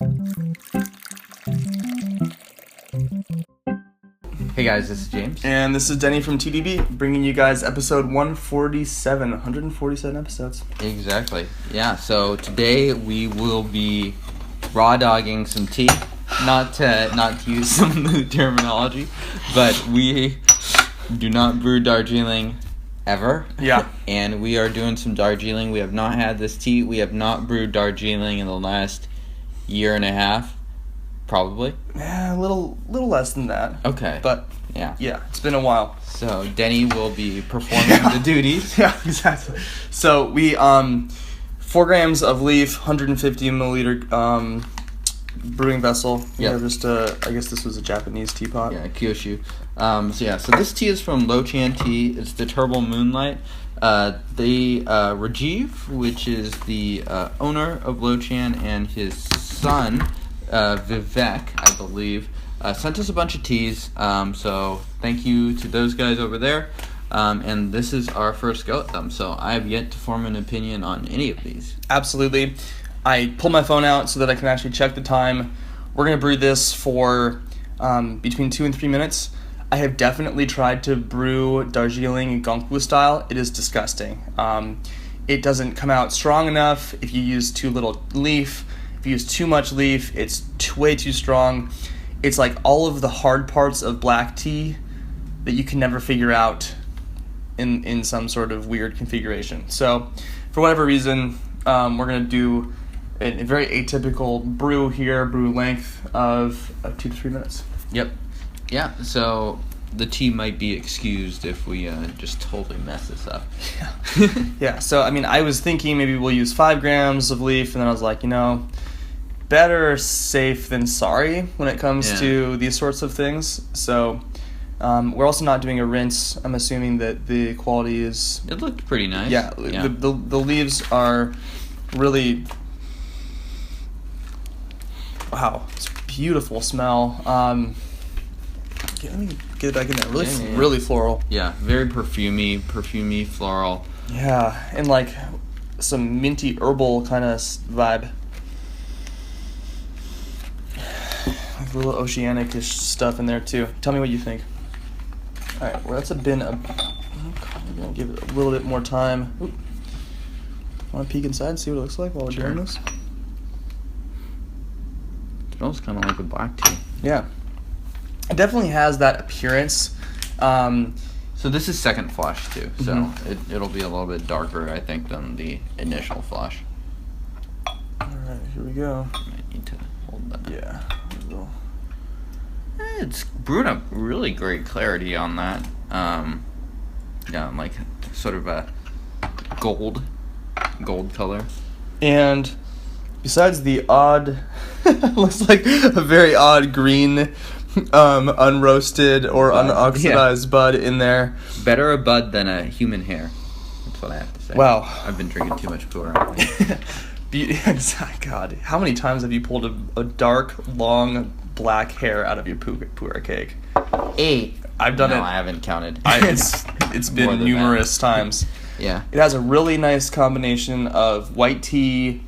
Hey guys, this is James. And this is Denny from TDB, bringing you guys episode 147 episodes. Exactly. Yeah, so today we will be raw dogging some tea. Not to use some new terminology, but we do not brew Darjeeling ever. Yeah. And we are doing some Darjeeling. We have not had this tea. We have not brewed Darjeeling in the last year and a half. Probably. Yeah, a little less than that. Okay. But yeah, it's been a while. So Denny will be performing the duties. Yeah, exactly. So we 4 grams of leaf, 150 milliliter brewing vessel. Yep. Yeah, just I guess this was a Japanese teapot. Yeah, Kyushu. So this tea is from Lochan Tea. It's the Thurbo Moonlight. Rajiv, which is the owner of Lochan, and his son, Vivek, I believe, sent us a bunch of teas. So thank you to those guys over there. And this is our first go at them. So I have yet to form an opinion on any of these. Absolutely. I pulled my phone out so that I can actually check the time. We're going to brew this for between 2 and 3 minutes. I have definitely tried to brew Darjeeling Gongfu style. It is disgusting. It doesn't come out strong enough if you use too little leaf. If you use too much leaf, it's way too strong. It's like all of the hard parts of black tea that you can never figure out in some sort of weird configuration. So for whatever reason, we're going to do a very atypical brew here, brew length of 2 to 3 minutes. Yep. Yeah, so the tea might be excused if we just totally mess this up. Yeah. Yeah, so I mean, I was thinking maybe we'll use 5 grams of leaf, and then I was like, better safe than sorry when it comes to these sorts of things. So we're also not doing a rinse. I'm assuming that the quality is... It looked pretty nice. Yeah. The leaves are really... Wow, it's a beautiful smell. Let me get it back in there. Really floral. Yeah, very perfumey, floral. Yeah, and like some minty herbal kind of vibe. Like a little oceanic-ish stuff in there too. Tell me what you think. All right, well that's been a... I'm gonna give it a little bit more time. Want to peek inside and see what it looks like while we're doing this? It smells kind of like a black tea. Yeah. It definitely has that appearance. So this is second flush too, so it'll be a little bit darker, I think, than the initial flush. Alright, here we go. I might need to hold that. Yeah. It's brewed up really great clarity on that. Like sort of a gold color. And besides the odd, looks like a very odd green, unroasted or unoxidized bud in there. Better a bud than a human hair. That's what I have to say. Wow. I've been drinking too much Pura. God, how many times have you pulled a dark, long, black hair out of your Pura cake? 8. I've done it. No, I haven't counted. It's been numerous times. Yeah. It has a really nice combination of white tea,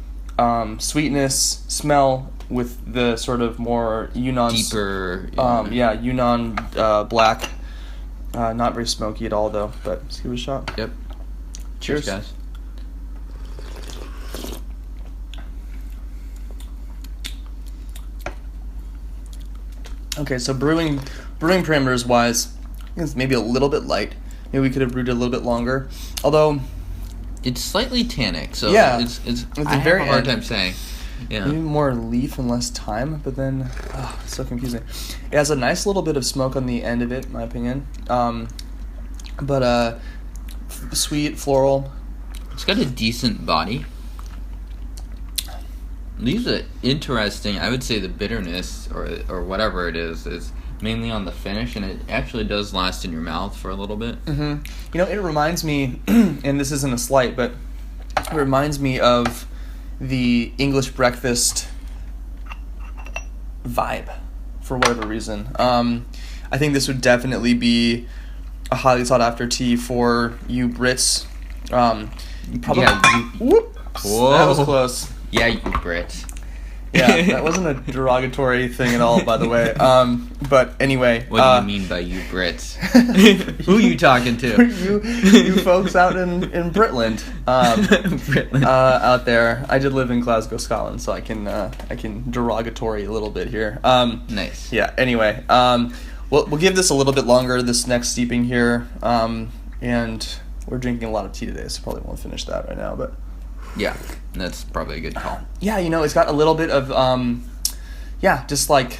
sweetness, smell, with the sort of more Yunnan... Deeper... Yunnan black. Not very smoky at all, though, but let's give it a shot. Yep. Cheers, guys. Okay, so brewing parameters-wise, I think it's maybe a little bit light. Maybe we could have brewed it a little bit longer. Although... It's slightly tannic, so it's I have a hard time saying. Yeah. Maybe more leaf and less time, but then it's so confusing. It has a nice little bit of smoke on the end of it, in my opinion. But sweet, floral. It's got a decent body. These are interesting. I would say the bitterness or whatever it is mainly on the finish, and it actually does last in your mouth for a little bit. Mm-hmm. It reminds me, and this isn't a slight, but it reminds me of the English breakfast vibe for whatever reason. I think this would definitely be a highly sought after tea for you Brits. Probably. Yeah, Whoop! Whoa. That was close. Yeah, you Brits. Yeah, that wasn't a derogatory thing at all, by the way. But anyway. What do you mean by you Brits? Who are you talking to? you folks out in Britland. Britland. Out there. I did live in Glasgow, Scotland, so I can derogatory a little bit here. Nice. Yeah, anyway. We'll give this a little bit longer, this next steeping here. And we're drinking a lot of tea today, so probably won't finish that right now, but... Yeah, that's probably a good call. Yeah, it's got a little bit of, just like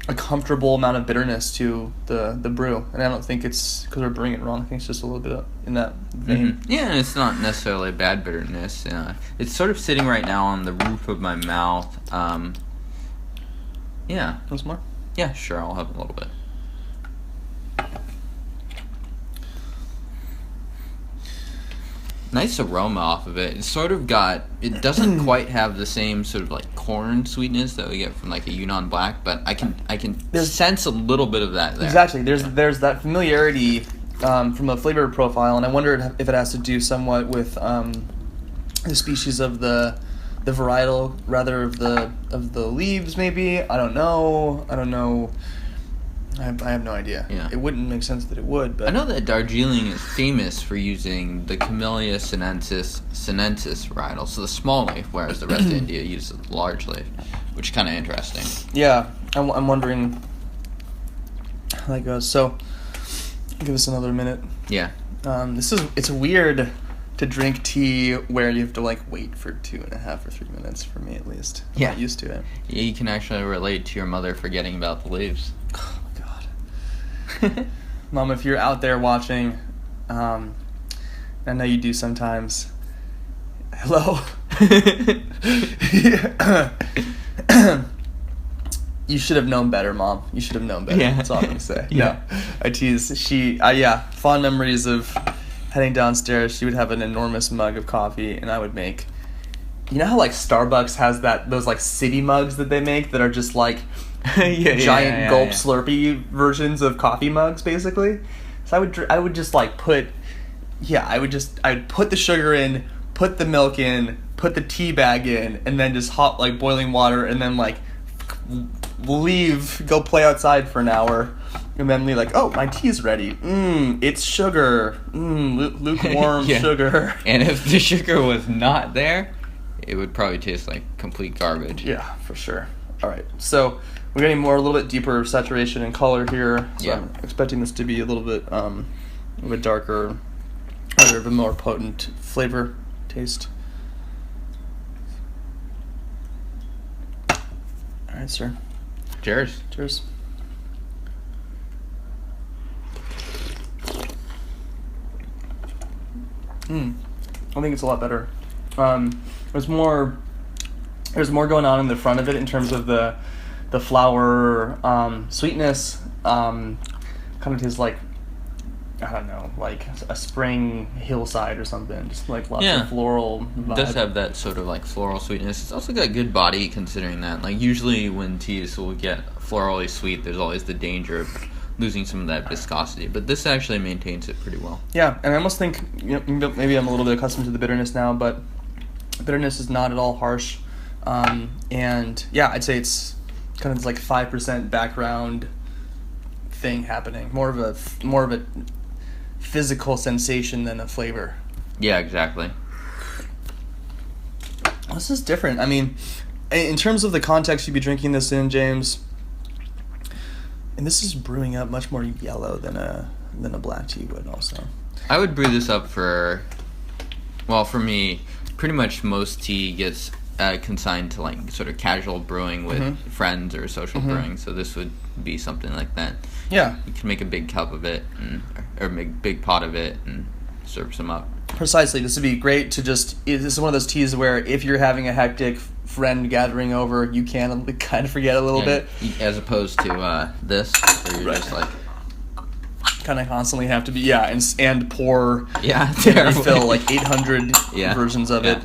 a comfortable amount of bitterness to the brew. And I don't think it's because we're brewing it wrong. I think it's just a little bit in that vein. Mm-hmm. Yeah, and it's not necessarily bad bitterness. It's sort of sitting right now on the roof of my mouth. Yeah. Want some more? Yeah, sure, I'll have a little bit. Nice aroma off of it. It's sort of it doesn't quite have the same sort of like corn sweetness that we get from like a Yunnan Black, but I can sense a little bit of that there. Exactly. There's that familiarity from a flavor profile, and I wondered if it has to do somewhat with the species of the varietal, rather of the leaves, maybe. I don't know. I have no idea. Yeah. It wouldn't make sense that it would, but... I know that Darjeeling is famous for using the Camellia sinensis varietal, so the small leaf, whereas the rest of India uses the large leaf, which is kind of interesting. Yeah, I'm wondering how that goes. So, give us another minute. Yeah. It's weird to drink tea where you have to like wait for 2.5 or 3 minutes, for me at least. I'm not used to it. Yeah, you can actually relate to your mother forgetting about the leaves. Mom, if you're out there watching, I know you do sometimes. Hello. You should have known better, Mom. You should have known better. Yeah. That's all I'm gonna say. Yeah. No, I tease. Fond memories of heading downstairs. She would have an enormous mug of coffee, and I would make. You know how like Starbucks has those like city mugs that they make that are just like. Giant gulp Slurpee versions of coffee mugs, basically. So I would just like I'd put the sugar in, put the milk in, put the tea bag in, and then just hot like boiling water, and then like leave, go play outside for an hour, and then be like, oh, my tea's ready. It's sugar. Lukewarm sugar. And if the sugar was not there, it would probably taste like complete garbage. Yeah, for sure. All right, so we're getting a little bit deeper saturation and color here. So I'm expecting this to be a little bit of a darker, rather of a more potent flavor taste. All right, sir. Cheers. Cheers. I think it's a lot better. There's more going on in the front of it in terms of the flower sweetness. Kind of tastes like, I don't know, like a spring hillside or something. Just like lots of floral vibe. It does have that sort of like floral sweetness. It's also got good body considering that. Like usually when teas will get florally sweet, there's always the danger of losing some of that viscosity. But this actually maintains it pretty well. Yeah, and I almost think maybe I'm a little bit accustomed to the bitterness now, but bitterness is not at all harsh. And yeah, I'd say it's kind of like 5% background thing happening. More of a physical sensation than a flavor. Yeah, exactly. This is different. I mean, in terms of the context you'd be drinking this in, James, and this is brewing up much more yellow than a black tea would also. I would brew this up for me, pretty much most tea gets consigned to like sort of casual brewing with friends or social brewing, so this would be something like that. Yeah. You can make a big cup of it or make a big pot of it and serve some up. Precisely. This would be great to this is one of those teas where if you're having a hectic friend gathering over, you can kind of forget a little bit. As opposed to this, where you're just like... kind of constantly have to be, and pour, refill like 800 versions of it.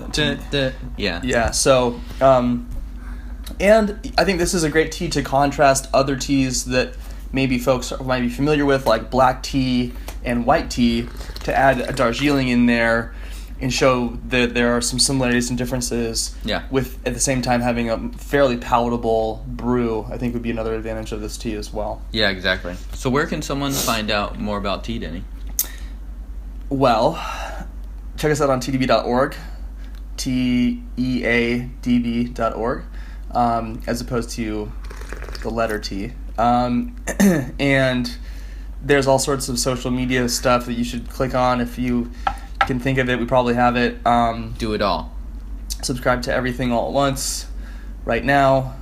Yeah, so, and I think this is a great tea to contrast other teas that maybe folks might be familiar with, like black tea and white tea, to add a Darjeeling in there. and show that there are some similarities and differences. Yeah. With at the same time having a fairly palatable brew, I think would be another advantage of this tea as well. Yeah, exactly. So where can someone find out more about tea, Denny? Well, check us out on tdb.org, teadb.org, as opposed to the letter T. And there's all sorts of social media stuff that you should click on if you can think of it. We probably have it. Do it all. Subscribe to everything all at once right now.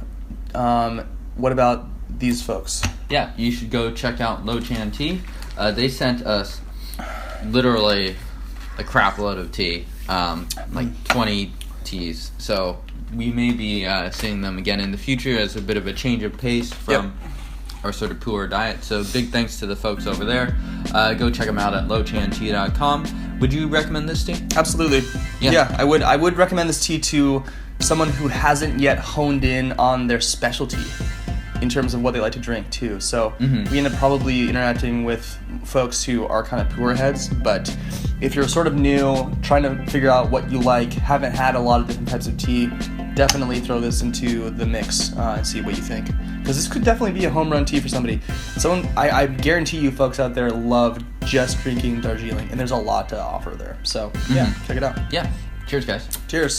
What about these folks? Yeah, you should go check out Lochan Tea. They sent us literally a crap load of tea, like 20 teas. So we may be seeing them again in the future as a bit of a change of pace from our sort of poor diet. So big thanks to the folks over there. Go check them out at lochantea.com. Would you recommend this tea? Absolutely. Yeah. I would recommend this tea to someone who hasn't yet honed in on their specialty in terms of what they like to drink too. So we end up probably interacting with folks who are kind of poor heads, but if you're sort of new, trying to figure out what you like, haven't had a lot of different types of tea, definitely throw this into the mix and see what you think. Because this could definitely be a home run tea for somebody. I guarantee you folks out there love just drinking Darjeeling, and there's a lot to offer there. So, check it out. Yeah. Cheers, guys. Cheers.